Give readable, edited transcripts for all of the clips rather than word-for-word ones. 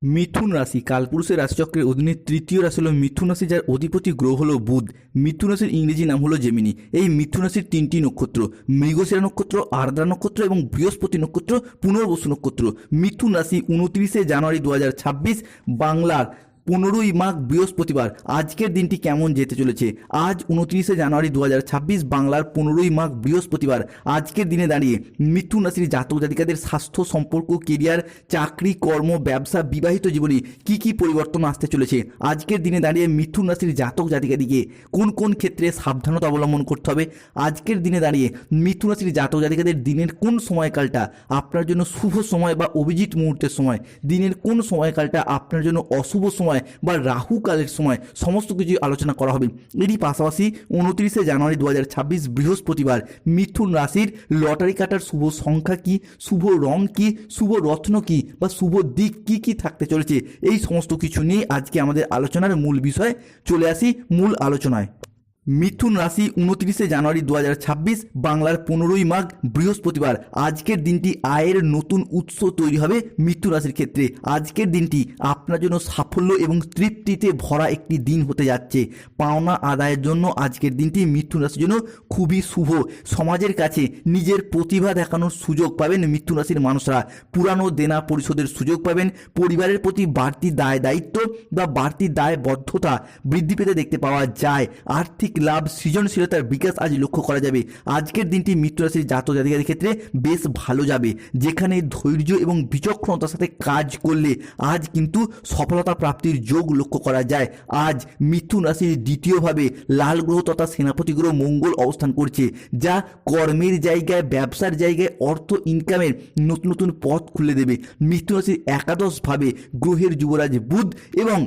মিথুন রাশি কালপুরুষের রাশিচক্রের অধীনে তৃতীয় রাশি হলো মিথুন রাশি, যার অধিপতি গ্রহ হলো বুধ। মিথুন রাশির ইংরেজি নাম হলো জেমিনি। এই মিথুন রাশির তিনটি নক্ষত্র, মৃগশিরা নক্ষত্র, আর্দ্রা নক্ষত্র এবং বৃহস্পতি নক্ষত্র, পুনর্বসু নক্ষত্র। মিথুন রাশি 29শে জানুয়ারি 2026, বাংলার 15ই মাঘ বৃহস্পতিবার। আজকের দিনটি কেমন যেতে চলেছে? আজ 29শে জানুয়ারি 2026, বাংলার 15ই মাঘ বৃহস্পতিবার। আজকের দিনে দাঁড়িয়ে মিথুন রাশির জাতক জাতিকাদের স্বাস্থ্য, সম্পর্ক, কেরিয়ার, চাকরি, কর্ম, ব্যবসা, বিবাহিত জীবনে কি কি পরিবর্তন আসতে চলেছে? আজকের দিনে দাঁড়িয়ে মিথুন রাশির জাতক জাতিকাদিকে কোন কোন ক্ষেত্রে সাবধানতা অবলম্বন করতে হবে? আজকের দিনে দাঁড়িয়ে মিথুন রাশির জাতক জাতিকাদের দিনের কোন সময়কালটা আপনার জন্য শুভ সময় বা অভিজিৎ মুহূর্তের সময়, দিনের কোন সময়কালটা আপনার জন্য অশুভ সময় বা রাহু কালের সময়, সমস্ত কিছু আলোচনা করা হবে। এরই পাশাপাশি 29শে জানুয়ারি 2026 বৃহস্পতিবার মিথুন রাশির লটারি কাটার শুভ সংখ্যা কি, শুভ রং কি, শুভ রত্ন কি বা শুভ দিক কি কি থাকতে চলেছে, এই সমস্ত কিছু নিয়ে আজকে আমাদের আলোচনার মূল বিষয়। চলে আসি মূল আলোচনায়। মিথুন রাশি 29শে জানুয়ারি 2026, বাংলার 15ই মাঘ বৃহস্পতিবার। আজকের দিনটি আয়ের নতুন উৎস তৈরি হবে মিথুন রাশির ক্ষেত্রে। আজকের দিনটি আপনার জন্য সাফল্য এবং তৃপ্তিতে ভরা একটি দিন হতে যাচ্ছে। পাওনা আদায়ের জন্য আজকের দিনটি মিথুন রাশির জন্য খুবই শুভ। সমাজের কাছে নিজের প্রতিভা দেখানোর সুযোগ পাবেন মিথুন রাশির মানুষরা। পুরানো দেনা পরিশোধের সুযোগ পাবেন। পরিবারের প্রতি বাড়তি দায় দায়িত্ব বা বাড়তি দায়বদ্ধতা বৃদ্ধি পেতে দেখতে পাওয়া যায়। আর্থিক লাভ, সৃজনশীলতার বিকাশ আজ লক্ষ্য করা যাবে। আজকের দিনটি মিথুন রাশির জাতক জাতিকাদের ক্ষেত্রে বেশ ভালো যাবে, যেখানে ধৈর্য এবং বিচক্ষণতার সাথে কাজ করলে আজ কিন্তু সফলতা প্রাপ্তির যোগ লক্ষ্য করা যায়। আজ মিথুন রাশির দ্বিতীয়ভাবে লাল গ্রহ তথা সেনাপতি গ্রহ মঙ্গল অবস্থান করছে, যা কর্মের জায়গায়, ব্যবসার জায়গায় অর্থ ইনকামের নতুন নতুন পথ খুলে দেবে। মিথুন রাশির একাদশভাবে গ্রহের যুবরাজ বুধ এবং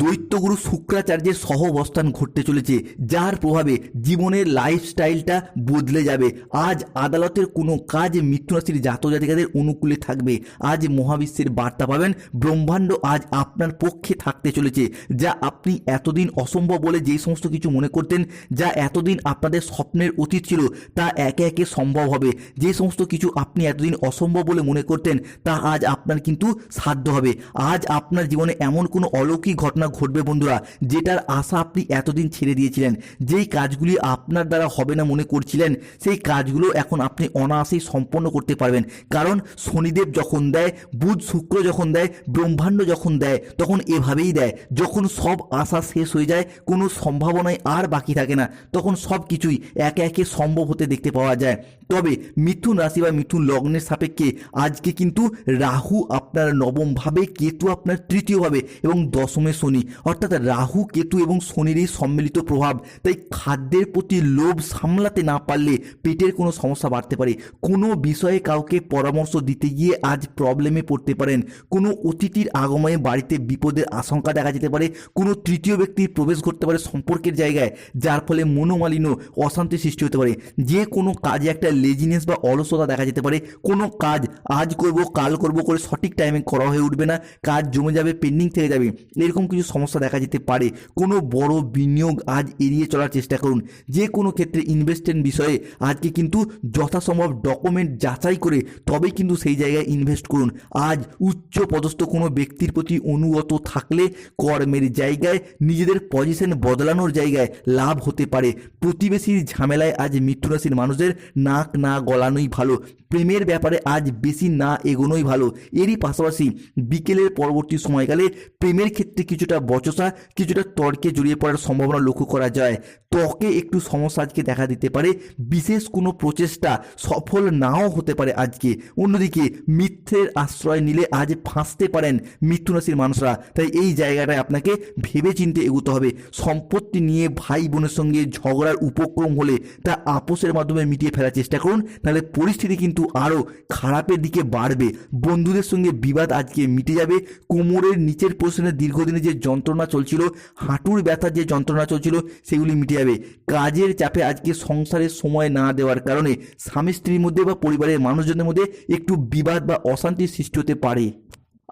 দৈত্যগুরু শুক্রাচার্যের সহ অবস্থান ঘটতে চলেছে, যার প্রভাবে জীবনের লাইফস্টাইলটা বদলে যাবে। আজ আদালতের কোনো কাজ মিথুন রাশির জাতক জাতিকাদের অনুকূলে থাকবে। আজ মহাবিশ্বের বার্তা পাবেন। ব্রহ্মাণ্ড আজ আপনার পক্ষে থাকতে চলেছে। যা আপনি এতদিন অসম্ভব বলে যেই সমস্ত কিছু মনে করতেন, যা এতদিন আপনাদের স্বপ্নের অতীত ছিল, তা একে একে সম্ভব হবে। যে সমস্ত কিছু আপনি এতদিন অসম্ভব বলে মনে করতেন, তা আজ আপনার কিন্তু সাধ্য হবে। আজ আপনার জীবনে এমন কোনো অলৌকিক ঘটনা ঘটবে বন্ধুরা, যেটার আশা আপনি এতদিন ছেড়ে দিয়েছিলেন। যেই কাজগুলি আপনার দ্বারা হবে না মনে করছিলেন, সেই কাজগুলো এখন আপনি অনায়াসেই সম্পন্ন করতে পারবেন। কারণ শনিদেব যখন দেয়, বুধ শুক্র যখন দেয়, ব্রহ্মাণ্ড যখন দেয়, তখন এভাবেই দেয়। যখন সব আশা শেষ হয়ে যায়, কোনো সম্ভাবনাই আর বাকি থাকে না, তখন সব কিছুই একে একে সম্ভব হতে দেখতে পাওয়া যায়। তবে মিথুন রাশি বা মিথুন লগ্নের সাপেক্ষে আজকে কিন্তু রাহু আপনার নবমভাবে, কেতু আপনার তৃতীয়ভাবে এবং দশমে শনি, অর্থাৎ রাহু, কেতু এবং শনির এই সম্মিলিত প্রভাব। তাই খাদ্যের প্রতি লোভ সামলাতে না পারলে পেটের কোনো সমস্যা বাড়তে পারে। কোনো বিষয়ে কাউকে পরামর্শ দিতে গিয়ে আজ প্রবলেমে পড়তে পারেন। কোনো অতিথির আগমনে বাড়িতে বিপদের আশঙ্কা দেখা যেতে পারে। কোনো তৃতীয় ব্যক্তির প্রবেশ ঘটতে পারে সম্পর্কের জায়গায়, যার ফলে মনোমালিন্য, অশান্তি সৃষ্টি হতে পারে। যে কোনো কাজে একটা লেজিনেস বা অলসতা দেখা যেতে পারে। কোনো কাজ আজ করব কাল করব করে সঠিক টাইমে করা হয়ে উঠবে না, কাজ জমে যাবে, পেন্ডিং থেকে যাবে, এরকম কিছু সমস্যা দেখা যেতে পারে। কোনো বড় বিনিয়োগ আজ এড়িয়ে চলার চেষ্টা করুন। যে কোনো ক্ষেত্রে ইনভেস্টমেন্ট বিষয়ে আজকে কিন্তু যথাসম্ভব ডকুমেন্ট যাচাই করে তবেই কিন্তু সেই জায়গায় ইনভেস্ট করুন। আজ উচ্চ পদস্থ কোনো ব্যক্তির প্রতি অনুগত থাকলে কর্মের জায়গায়, নিজেদের পজিশন বদলানোর জায়গায় লাভ হতে পারে। প্রতিবেশীর ঝামেলায় আজ মিথুন রাশির মানুষদের নাক না গলানোই ভালো। প্রেমের ব্যাপারে আজ বেশি না এগোনোই ভালো। এরই পাশাপাশি বিকেলের পরবর্তী সময়কালে প্রেমের ক্ষেত্রে কিছুটা বচসা, কিছুটা তর্কে জড়িয়ে পড়ার সম্ভাবনা লক্ষ্য করা যায়। ত্বকে একটু সমস্যা আজকে দেখা দিতে পারে। বিশেষ কোনো প্রচেষ্টা সফল নাও হতে পারে আজকে। অন্যদিকে মিথ্যের আশ্রয় নিলে আজ ফাঁসতে পারেন মিথুন রাশির মানুষরা। তাই এই জায়গাটায় আপনাকে ভেবে চিন্তে এগোতে হবে। সম্পত্তি নিয়ে ভাই বোনের সঙ্গে ঝগড়ার উপক্রম হলে তা আপোষের মাধ্যমে মিটিয়ে ফেলার চেষ্টা করুন, নাহলে পরিস্থিতি কিন্তু আরও খারাপের দিকে বাড়বে। বন্ধুদের সঙ্গে বিবাদ আজকে মিটে যাবে। কোমরের নিচের পোর্শনে দীর্ঘদিনে যে যন্ত্রণা চলছিল, হাঁটুর ব্যথার যে যন্ত্রণা চলছিল, সেগুলি মিটে যাবে। কাজের চাপে আজকে সংসারের সময় না দেওয়ার কারণে স্বামী স্ত্রীর মধ্যে বা পরিবারের মানুষজনের মধ্যে একটু বিবাদ বা অশান্তির সৃষ্টি হতে পারে।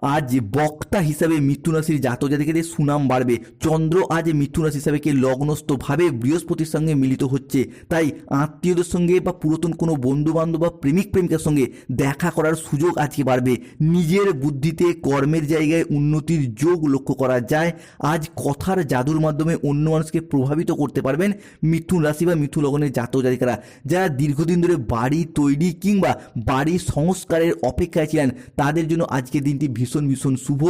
আজ বক্তা হিসাবে মিথুন রাশির জাতক জাতিকাদের সুনাম বাড়বে। চন্দ্র আজ মিথুন রাশি হিসাবে লগ্নস্থভাবে বৃহস্পতির সঙ্গে মিলিত হচ্ছে, তাই আত্মীয়দের সঙ্গে বা পুরাতন কোনো বন্ধু বান্ধব বা প্রেমিক প্রেমিকার সঙ্গে দেখা করার সুযোগ আজকে বাড়বে। নিজের বুদ্ধিতে কর্মের জায়গায় উন্নতির যোগ লক্ষ্য করা যায়। আজ কথার জাদুর মাধ্যমে অন্য মানুষকে প্রভাবিত করতে পারবেন মিথুন রাশি বা মিথুন লগ্নের জাতক জাতিকারা। যারা দীর্ঘদিন ধরে বাড়ি তৈরি কিংবা বাড়ি সংস্কারের অপেক্ষায় ছিলেন তাদের জন্য আজকের দিনটি ভীষণ ভীষণ শুভ।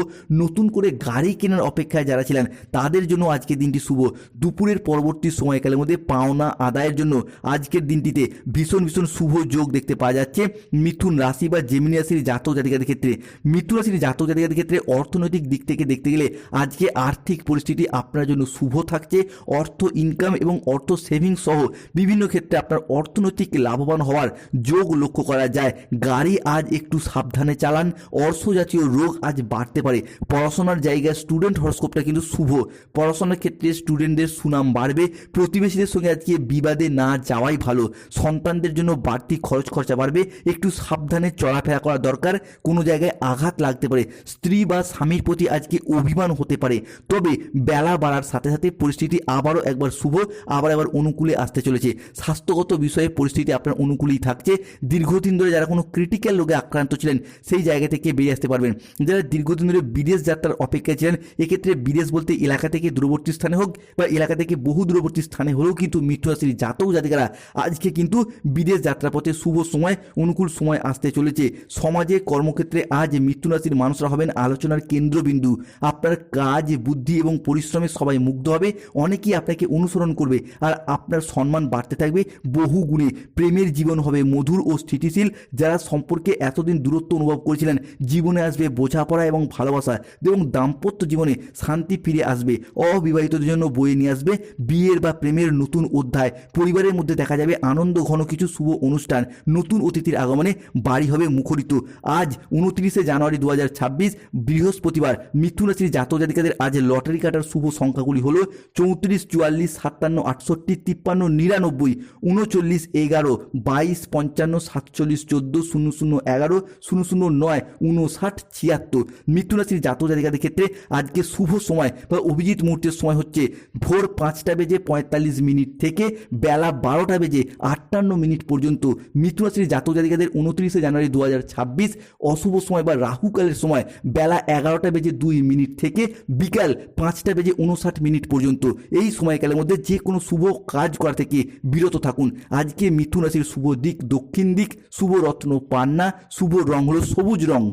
নতুন করে গাড়ি কেনার অপেক্ষায় যারা ছিলেন তাদের জন্য আজকের দিনটি শুভ। দুপুরের পরবর্তী সময়কালের মধ্যে পাওনা আদায়ের জন্য আজকের দিনটিতে ভীষণ ভীষণ শুভ যোগ দেখতে পাওয়া যাচ্ছে মিথুন রাশি বা জেমিনি রাশির জাতক জাতিকাদের ক্ষেত্রে। মিথুন রাশির জাতক জাতিকাদের ক্ষেত্রে অর্থনৈতিক দিক থেকে দেখতে গেলে আজকে আর্থিক পরিস্থিতি আপনার জন্য শুভ থাকছে। অর্থ ইনকাম এবং অর্থ সেভিংস সহ বিভিন্ন ক্ষেত্রে আপনার অর্থনৈতিক লাভবান হওয়ার যোগ লক্ষ্য করা যায়। গাড়ি আজ একটু সাবধানে চালান। অর্শ জাতীয় রোগ আজ বাড়তে পারে। পড়াশোনার জায়গায় স্টুডেন্ট হরস্কোপটা কিন্তু শুভ। পড়াশোনার ক্ষেত্রে স্টুডেন্টদের সুনাম বাড়বে। প্রতিবেশীদের সঙ্গে আজকে বিবাদে না যাওয়াই ভালো। সন্তানদের জন্য বাড়তি খরচা বাড়বে, একটু সাবধানে চলাফেরা করা দরকার। কোনো জায়গায় আঘাত লাগতে পারে। স্ত্রী বা স্বামীর প্রতি আজকে অভিমান হতে পারে। তবে বেলা বাড়ার সাথে সাথে পরিস্থিতি আবারও একবার শুভ, আবার অনুকূলে আসতে চলেছে। স্বাস্থ্যগত বিষয়ে পরিস্থিতি আপনার অনুকূলেই থাকছে। দীর্ঘদিন ধরে যারা কোনো ক্রিটিক্যাল রোগে আক্রান্ত ছিলেন সেই জায়গা থেকে বেরিয়ে আসতে পারবেন। যারা দীর্ঘদিন ধরে বিদেশ যাত্রার অপেক্ষায় ছিলেন, এক্ষেত্রে বিদেশ বলতে এলাকা থেকে দূরবর্তী স্থানে হোক বা এলাকা থেকে বহু দূরবর্তী স্থানে হলেও কিন্তু মিথুন রাশির জাতক জাতিকারা আজকে কিন্তু বিদেশ যাত্রাপথে শুভ সময়, অনুকূল সময় আসতে চলেছে। সমাজে কর্মক্ষেত্রে আজ মিথুন রাশির মানুষরা হবেন আলোচনার কেন্দ্রবিন্দু। আপনার কাজ, বুদ্ধি এবং পরিশ্রমে সবাই মুগ্ধ হবে। অনেকেই আপনাকে অনুসরণ করবে আর আপনার সম্মান বাড়তে থাকবে বহু গুণে। প্রেমের জীবন হবে মধুর ও স্থিতিশীল। যারা সম্পর্কে এতদিন দূরত্ব অনুভব করেছিলেন, জীবনে আসবে বোঝাপড়া এবং ভালোবাসা এবং দাম্পত্য জীবনে শান্তি ফিরে আসবে। অবিবাহিতদের জন্য বয়ে নিয়ে আসবে বিয়ের বা প্রেমের নতুন অধ্যায়। পরিবারের মধ্যে দেখা যাবে আনন্দ ঘন কিছু শুভ অনুষ্ঠান। নতুন অতিথির আগমনে বাড়ি হবে মুখরিত। আজ 29শে জানুয়ারি 2026 বৃহস্পতিবার। মিথুন রাশির জাতক জাতিকাদের আজ লটারি কাটার শুভ সংখ্যাগুলি হলো 34, 44, 57, 68, 53, 99, 39, 11, 22, 55, 47, 14, 00, 11, 009, 59, 76। মিথুন রাশির জাতক জাতিকাদের ক্ষেত্রে আজকে শুভ সময় বা অভিজিৎ মুহূর্তের সময় হচ্ছে ভোর 5:45 থেকে বেলা 12:58 পর্যন্ত। মিথুন রাশির জাতক জাতিকাদের 29শে জানুয়ারি 2026 অশুভ সময় বা রাহুকালের সময় বেলা 11:02 থেকে বিকাল 5:59 পর্যন্ত। এই সময়কালের মধ্যে যে কোনো শুভ কাজ করা থেকে বিরত থাকুন। আজকে মিথুন রাশির শুভ দিক দক্ষিণ দিক, শুভ রত্ন পান্না, শুভ রং হলো সবুজ রং।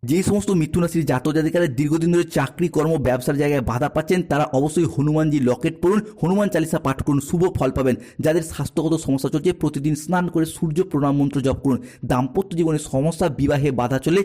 যে সমস্ত মিথুন রাশির জাতক জাতিকারা দীর্ঘদিন ধরে চাকরি, কর্ম, ব্যবসার জায়গায় বাধা পাচ্ছেন তারা অবশ্যই হনুমানজি লকেট পড়ুন, হনুমান চালিসা পাঠ করুন, শুভ ফল পাবেন। যাদের স্বাস্থ্যগত সমস্যা চলছে প্রতিদিন স্নান করে সূর্য প্রণাম মন্ত্র জপ করুন। দাম্পত্য জীবনে সমস্যা, বিবাহে বাধা চলে